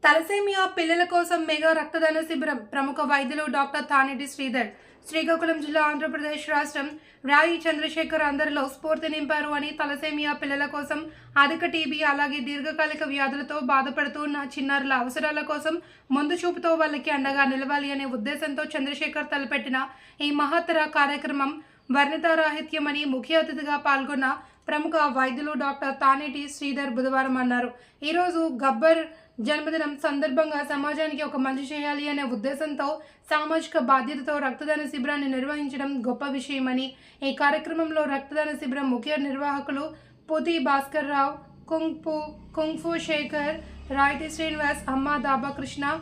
Thalassemia పిల్లల కోసం mega రక్తదాన శిబిరం ప్రముఖ వైద్యులు డాక్టర్ తానేటి శ్రీధర్ శ్రీకాకుళం జిల్లా ఆంధ్రప్రదేశ్ రాష్ట్రం రాయి చంద్రశేఖర్ అందరిలో స్ఫూర్తి నింపారు అని తలసేమియా పిల్లల కోసం అధిక టీబీ అలాగే దీర్ఘకాలిక వ్యాధులతో బాధపడుతూ ఉన్న చిన్నారుల అవసరాల కోసం ముందు చూపుతో వాళ్ళకి అండగా నిలవాలి అనే ఉద్దేశంతో చంద్రశేఖర్ తలపెట్టిన ఈ మహత్తర కార్యక్రమం వర్ణితారాహిత్యమని ముఖ్య అతిథిగా పాల్గొన్న ప్రముఖ వైద్యులు డాక్టర్ తానేటి శ్రీధర్ బుధవారం అన్నారు. ఈరోజు గబ్బర్ జన్మదినం సందర్భంగా సమాజానికి ఒక మంచి చేయాలి అనే ఉద్దేశంతో సామాజిక బాధ్యతతో రక్తదాన శిబిరాన్ని నిర్వహించడం గొప్ప విషయమని, ఈ కార్యక్రమంలో రక్తదాన శిబిరం ముఖ్య నిర్వాహకులు పుతి భాస్కర్ రావు, కుంగ్ఫు శేఖర్, రాయితీ శ్రీనివాస్, అమ్మ దాబా కృష్ణ,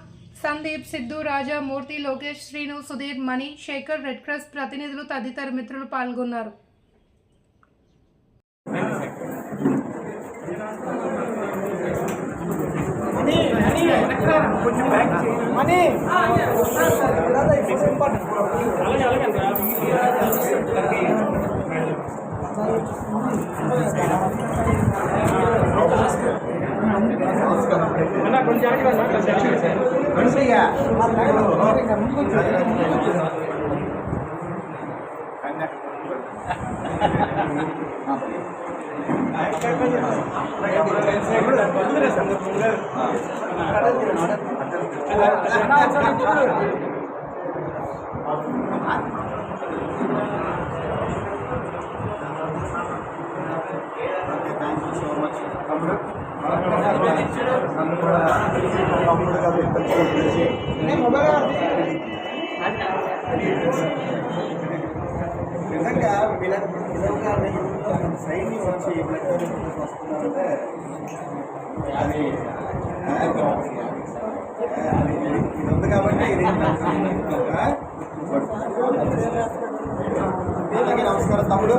సందీప్, సిద్ధు, రాజా, మూర్తి, లోకేష్, శ్రీను, సుధీర్, మణి, శేఖర్, రెడ్ క్రాస్ ప్రతినిధులు తదితర మిత్రులు పాల్గొన్నారు. నిజంగా విధంగా సైన్యం వచ్చి వస్తున్నారంటే అది ఇది ఉంది కాబట్టి ఇది నమస్కారం తమ్ముడు.